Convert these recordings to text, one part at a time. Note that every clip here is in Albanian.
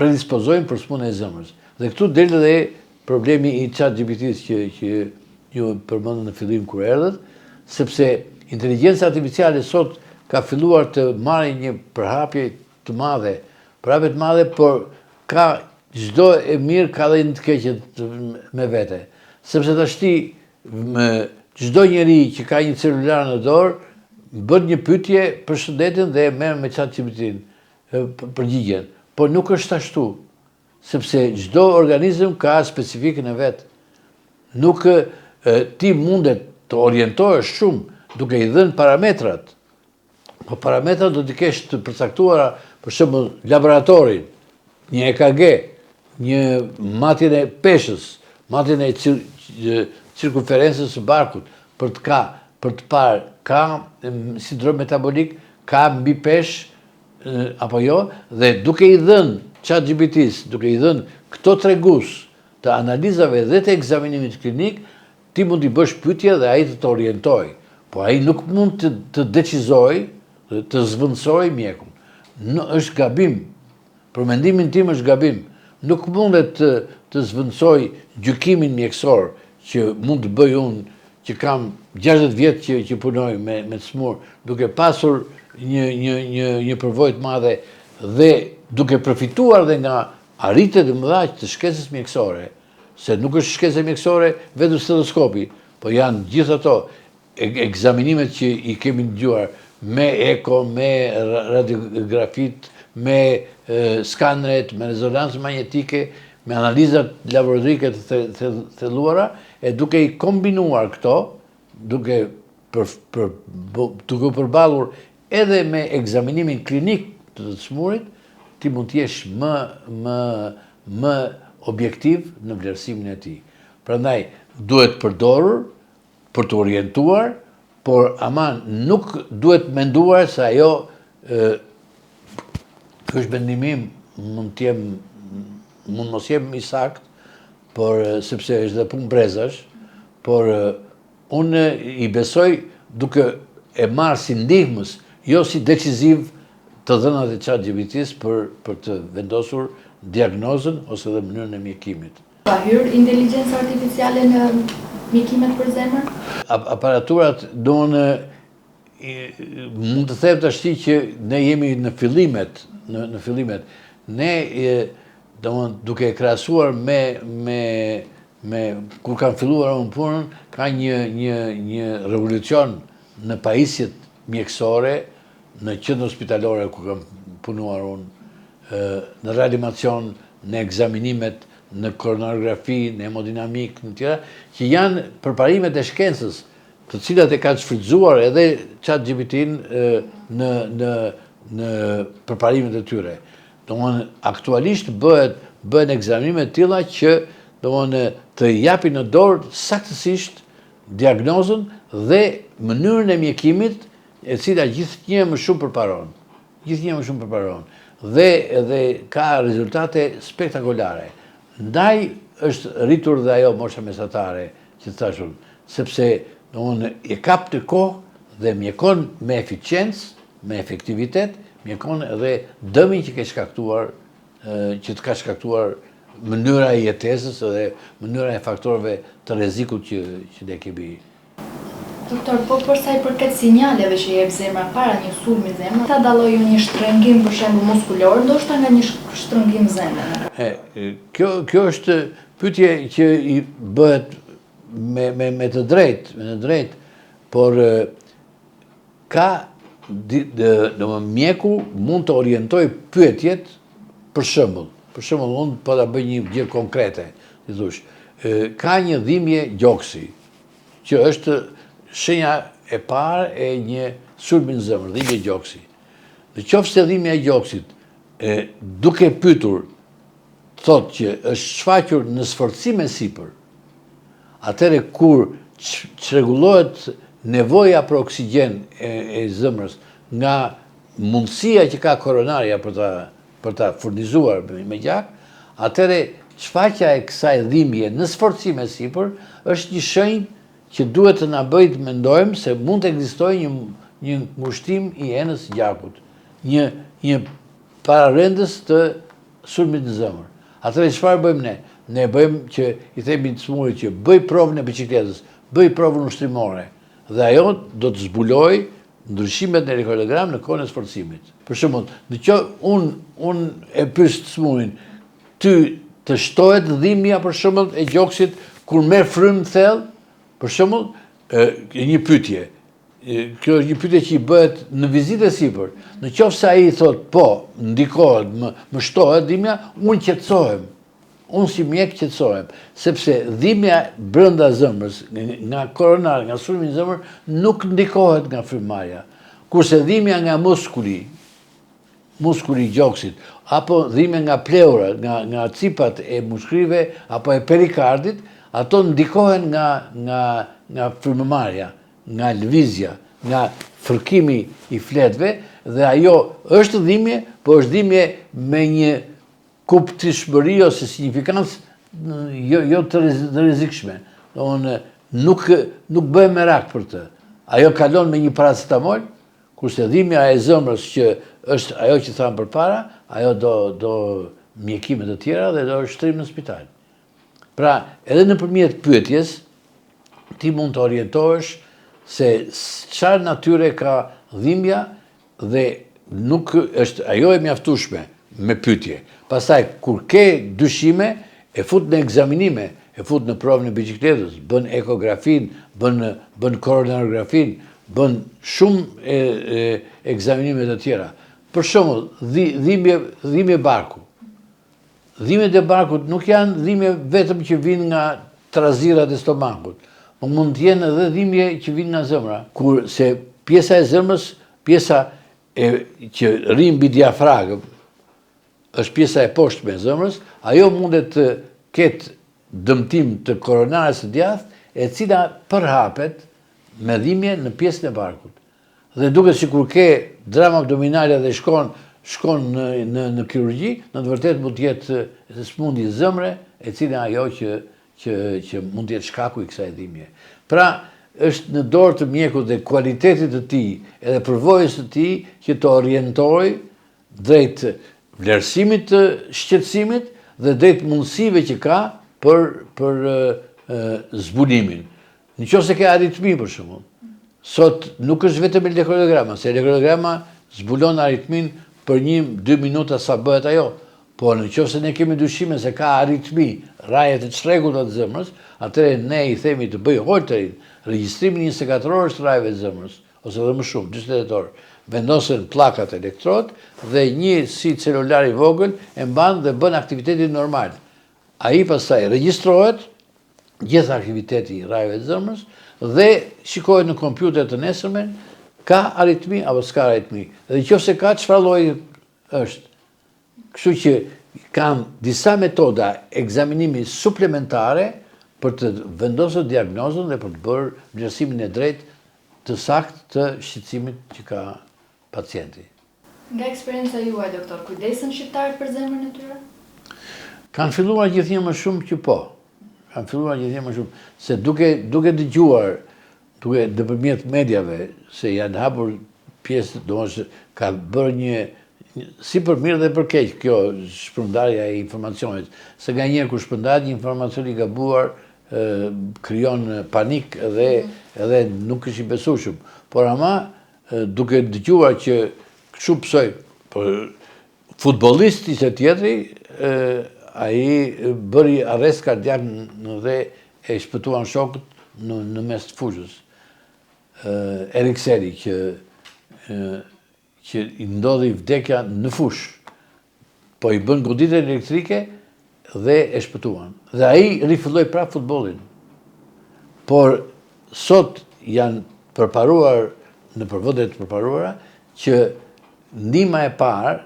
predispozojnë për smundjen e zemrës. Dhe këtu del edhe problemi i ChatGPT-s që ju përmendën në fillim kur erdhët, sepse inteligjenca artificiale sot ka filluar të marrë një përhapje të madhe, por ka çdo e mirë ka dhe një të keqe me vete. Sepse tashti çdo njeri që ka një celular në dorë bën një pyetje për shëndetin dhe merr me ChatGPT-n përgjigjen. Por nuk është ashtu, sepse çdo organizëm ka specifikën e vet. Nuk ti mundet të orientohesh shumë duke i dhënë parametrat. Po parametrat do t'i kesh të përcaktuara, për shembull laboratorin, një EKG, një matjen e peshës, matjen e cirkumferencës së barkut, për të parë ka sindrom metabolik, ka mbi peshë apo jo, dhe duke i dhënë ChatGPT-s, duke i dhënë këto tregues të analizave dhe të ekzaminimit klinik, ti mund t'i bësh pyetje dhe ai të orientojë. Po ai nuk mund të decizojë, të zvendësojë mjekun. Është gabim. Për mendimin tim është gabim. Nuk mundet të zvendësoj gjykimin mjekësor që mund të bëj unë, që kam 60 vjetë që punoj me smur, duke pasur një përvojë të madhe dhe duke përfituar dhe nga arritjet e mëdha të shkencës mjekësore, se nuk është shkencë mjekësore vetëm stetoskopi, po janë gjithë ato ekzaminimet që i kemi dëgjuar me eko, me radiografit, me skaneret, me rezonancë magnetike, me analizat laboratorike të thelluara, e duke i kombinuar këto, duke përballur edhe me ekzaminimin klinik të smurit, ti mund të jesh më objektiv në vlerësimin e tij. Prandaj duhet përdorur për të orientuar, por aman nuk duhet menduar se ajo ky është mendimi im, mund mos jem i sakt, por sepse është dhe punë brezash, por unë i besoj duke e marrë si ndihmës, jo si decisiv të dhënat e ChatGPT-s për të vendosur diagnozën ose dhe mënyrën e mjekimit. Ka hyrë inteligjenca artificiale në mjekimet për zemër? Aparaturat mund të them tashti që ne jemi në fillimet. Ne duke e krahasuar me kur kanë filluar unë punën, ka një revolucion në pajisjet mjekësore, në qendër hospitalore ku kam punuar unë, në reanimacion, në ekzaminimet, në koronografi, në hemodinamik, në tjera, që janë përparimet e shkencës, të cilat e kanë shfrytzuar edhe ChatGPT-n në përparimet e tyre. Domthonë, aktualisht bëhen ekzamime të tilla që të japin në dorë saktësisht diagnozën dhe mënyrën e mjekimit, e cila gjithnjë më shumë përparon. Dhe ka rezultate spektakolare. Ndaj është rritur dhe ajo mosha mesatare që thashun, sepse e kap të kohë dhe mjekon me eficiencë, me efektivitet, mjekon edhe dëmin që të ka shkaktuar mënyra e jetesës dhe mënyra e faktorëve të rrezikut që ne kemi. Doktor, po për sa i përket sinjaleve që jep zemra para një sulmi zemre, ta dallojë një shtrëngim për shembull muskulor, ndoshta nga një shtrëngim zemre. Kjo është pyetje që i bëhet me të drejtë, por ka mjeku mund të orientojë pyetjet për shembull. Për shembull, unë po ta bëj një gjë konkrete, i thosh, ka një dhimbje gjoksi, që është shenja e parë e një sulmi në zemër, dhimbje gjoksi. Në qoftë se dhimbja e gjoksit, duke pyetur, thotë që është shfaqur në sforcime sipër, atëherë kur çrregullohet nevoja për oksigjen e zemrës nga mundësia që ka koronaria për ta furnizuar me gjak, atëherë shfaqja e kësaj dhimbje në sforcime sipër është një shenjë që duhet të na bëjë të mendojmë se mund të ekzistojë një ngushtim i enës gjakut, një pararendës të sulmit në zemër. Atëherë çfarë bëjmë ne? Ne bëjmë që i themi të smurit që bëj provën e biçikletës, bëj provën ushtrimore dhe ajo do të zbuloj ndryshimet në elektrokardiogram në kohën e sforcimit. Për shembull, unë e pyes të smurin, ty të shtohet dhimbja për shembull e gjoksit kur merr frymë thellë, për shembull, një pyetje. Kjo është një pyetje që i bëhet në vizitë sipër. Në qoftë se ai thot po, ndikohet, më shtohet dhimbja, unë qetësohem. Unë si mjek qetësohem, sepse dhimbja brenda zemrës, nga koronar, nga sulmi i zemrës, nuk ndikohet nga frymëmarrja. Kurse dhimbja nga muskuli i gjoksit, apo dhimbja nga pleura, nga cipat e muskujve apo e perikardit, ato ndikohen nga frymëmarrja, nga lëvizja, nga fërkimi i fletëve, dhe ajo është dhimbje, po është dhimbje me një kuptishmëri ose signifikancë jo të rrezikshme. Nuk bëhem merak për të. Ajo kalon me një paracetamol, kurse dhimbja e zemrës që është ajo që thamë përpara, ajo do mjekime të tjera dhe do shtrim në spital. Pra, edhe nëpërmjet pyetjes, ti mund të orientohesh se çfarë natyre ka dhimbja dhe nuk është ajo e mjaftueshme me pyetje. Pastaj, kur ke dyshime, e fut në ekzaminime, e fut në provën e biçikletës, bën ekografin, bën koronarografin, bën shumë ekzaminime të tjera. Për shembull, dhimbje barku. Dhimbjet e barkut nuk janë dhimbje vetëm që vijnë nga trazirat e stomakut, por mund të jenë edhe dhimbje që vijnë nga zemra, kurse pjesa e zemrës, pjesa që rri mbi diafragëm, është pjesa e poshtme e zemrës, ajo mundet të ketë dëmtim të koronares së djathtë, e cila përhapet me dhimbje në pjesën e barkut. Dhe duket sikur ke drama abdominale dhe shkon në kirurgji, në të vërtetë mund të jetë smundje zemre, e cila ajo që mund të jetë shkaku i kësaj dhimbje. Pra, është në dorë të mjekut dhe kualitetit të tij, edhe përvojës të tij që të orientojë drejt vlerësimit të shqetësimit dhe drejt mundësive që ka për zbulimin. Nëse ke aritmi, për shembull, sot nuk është vetëm elektrokardiograma, se elektrokardiograma zbulon aritmin për 1-2 minuta sa bëhet ajo. Po nëse ne kemi dyshime se ka aritmi, rajet e çrregulla të zemrës, atëherë ne i themi të bëj Holterin, regjistrimin 24 orësh të rajeve të zemrës, ose edhe më shumë, 48 orë. Vendosen pllakat elektrod dhe një si celular i vogël e mban dhe bën aktivitetin normal. Ai pastaj regjistrohet gjithë aktiviteti i rajeve të zemrës dhe shikohet në kompjuter të nesërmen ka aritmi apo s'ka aritmi. Dhe nëse ka, çfarë lloji është. Kështu që kam disa metoda ekzaminimi suplementare për të vendosur diagnozën dhe për të bërë vlerësimin e drejtë të saktë të shqetësimit që ka pacienti. Nga eksperienca juaj, doktor, kujdesen shqiptarët për zemrën e tyre? Kanë filluar gjithnjë më shumë që po. Kanë filluar gjithnjë më shumë. Se duke dëgjuar, duke nëpërmjet mediave, se janë hapur pjesë, domosht ka bërë një si për mirë dhe për keq kjo shpërndarja e informacionit. Se nganjëherë kur shpërndahet një informacion i gabuar, krijon panik edhe nuk është i besueshëm. Por ama duke dëgjuar që kështu psoj, futbollisti që tjetri, ai bëri arrest kardiak dhe e shpëtuan shokët në mes të fushës. Erikseni që i ndodhi vdekja në fushë, po i bën goditje elektrike dhe e shpëtuan. Dhe ai rifilloi prapë futbollin. Por sot janë përparuar në përvojët të përparuara që ndihma e parë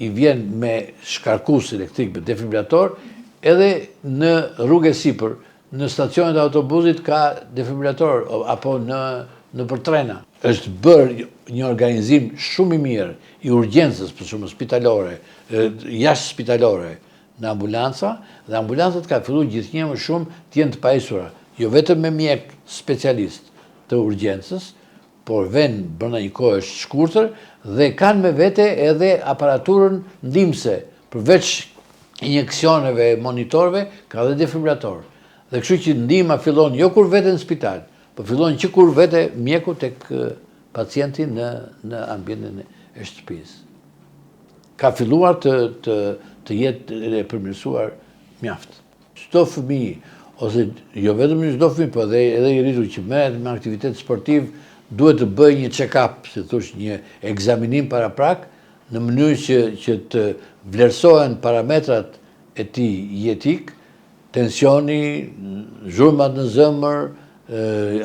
i vjen me shkarkus elektrik me defibrilator, edhe në rrugë sipër, në stacionet e autobusit ka defibrilator apo në për trena. Është bërë një organizim shumë i mirë i urgjencës, për shumë spitalore, jashtë spitalore në ambulanca, dhe ambulancat ka filluar gjithnjë më shumë të jenë të pajisura, jo vetëm me mjek specialist të urgjencës, por vend brenda një kohë shkurtër dhe kanë me vete edhe aparaturën ndihmëse, përveç injeksioneve, monitorve, ka dhe defibrilator. Dhe kështu që ndihma fillon jo kur vete në spital, po fillon që kur vete mjeku tek pacienti në ambientin e shtëpisë. Ka filluar të jetë e përmirësuar mjaft. Çdo fëmijë, ose jo vetëm çdo fëmijë, po edhe i rritur që merret me aktivitet sportiv, duhet të bëjë një check-up, si thosh, një ekzaminim paraprak, në mënyrë që të vlerësohen parametrat e tij jetik, tensioni, zhurmat në zemër,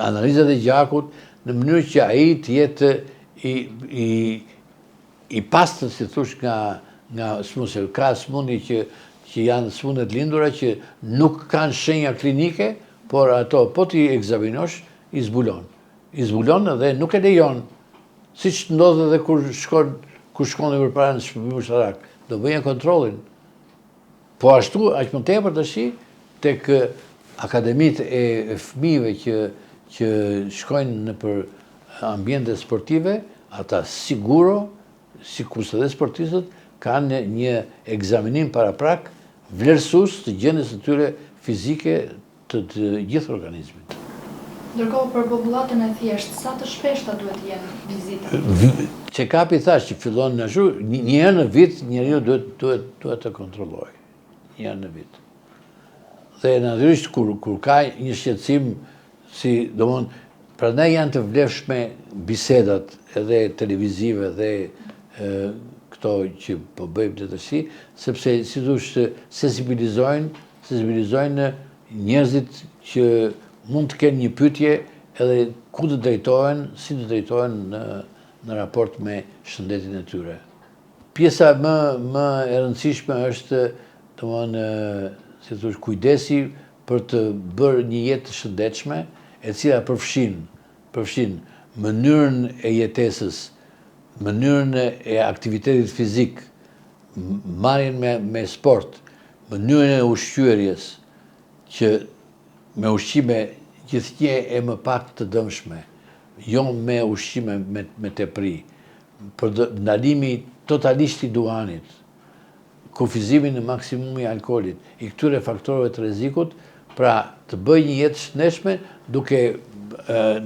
analizat e gjakut, në mënyrë që ai të jetë i pastër, si thosh, nga smundje. Ka smundje që janë smundet lindura që nuk kanë shenja klinike, por ato po ti ekzaminosh, i zbulon. I zbulon dhe nuk e lejon, siç ndodh edhe kur shkon në përpara në shpërblim ushtarak, do bëjnë kontrollin. Po ashtu, aq më tepër tash tek akademitë e fëmijëve që shkojnë në për ambiente sportive, ata siguro, sikurse dhe sportistët, kanë një ekzaminim paraprak vlerësues të gjendjes së tyre fizike të gjithë organizmit. Ndërkohë për popullatën e thjeshtë, sa të shpeshta duhet jenë vizitat? Check-upi thash që fillon në ashtu, një herë në vit njeriu duhet të kontrollojë. Një herë në vit. Dhe natyrisht kur ka një shqetësim, prandaj janë të vlefshme bisedat edhe televizive dhe këto që po bëjmë të tash, sepse si thosh sensibilizojnë njerëzit që mund të kenë një pyetje edhe ku të drejtohen, si të drejtohen në raport me shëndetin e tyre. Pjesa më e rëndësishme është, si thosh, kujdesi për të bërë një jetë të shëndetshme, e cila përfshin mënyrën e jetesës, mënyrën e aktivitetit fizik, marrjen me sport, mënyrën e ushqyerjes, që me ushqime gjithnjë e më pak të dëmshme, jo me ushqime me tepri, për ndalimi totalisht i duhanit, kufizimi në maksimumi i alkoolit, i këtyre faktorëve të rrezikut, pra të bëjë një jetë shëndetshme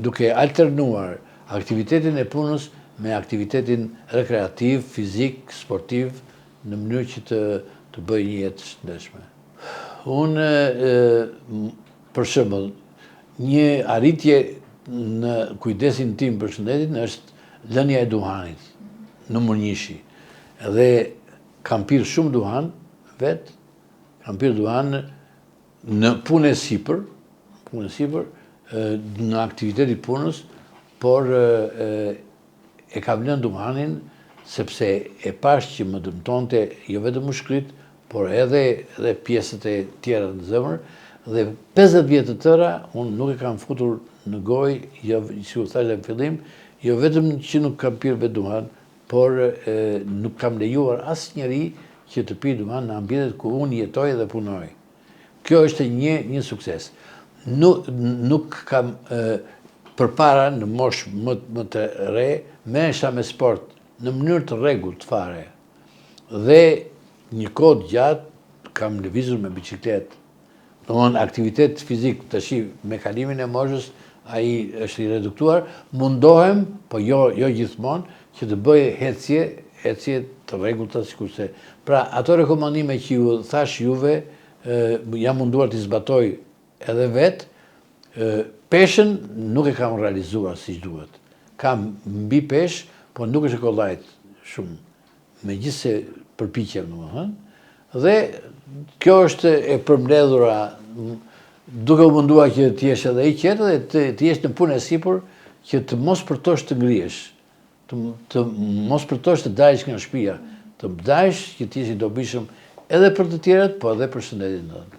duke alternuar aktivitetin e punës me aktivitetin rekreativ, fizik, sportiv, në mënyrë që të bëjë një jetë shëndetshme. Unë, për shembull, një arritje në kujdesin tim për shëndetin është lënia e duhanit, numër 1. Edhe kam pirë shumë duhan, kam pirë duhan në punë e sipër, në aktivitetin punës, por e kam lënë duhanin sepse e pash që më dëmtonte jo vetëm mushkrit, por edhe pjesët e tjera në zemër, dhe 50 vjetë të tëra, unë nuk e kam futur në gojë, si u thashë në fillim, jo vetëm që nuk kam pirë vetë duhan, por nuk kam lejuar asë njeri që të pirë duhan në ambientet ku unë jetoj dhe punoj. Kjo është një sukses. Nuk kam përpara në mosh më të re, merresha me sport në mënyrë të rregullt fare. Dhe një kohë gjatë kam lëvizur me biçikletë. Aktivitet fizik, tash me kalimin e moshës, ai është i reduktuar, mundohem, po jo gjithmonë, që të bëj ecje të rregullta sikurse. Pra, ato rekomandime që ju thash juve, jam munduar të zbatoj edhe vetë, peshën nuk e kam realizuar siç duhet. Kam mbi peshë, po nuk është e kollajt shumë. Megjithse përpiqem, domethënë. Dhe kjo është e përmbledhura, duke u munduar që të jesh edhe i qetë dhe të jesh në punë e sipër, që të mos përtosh të ngrihesh, të mos përtosh të dalësh nga shtëpia, të dalësh që të jesh i dobishëm edhe për të tjerët, po edhe për shëndetin tënd.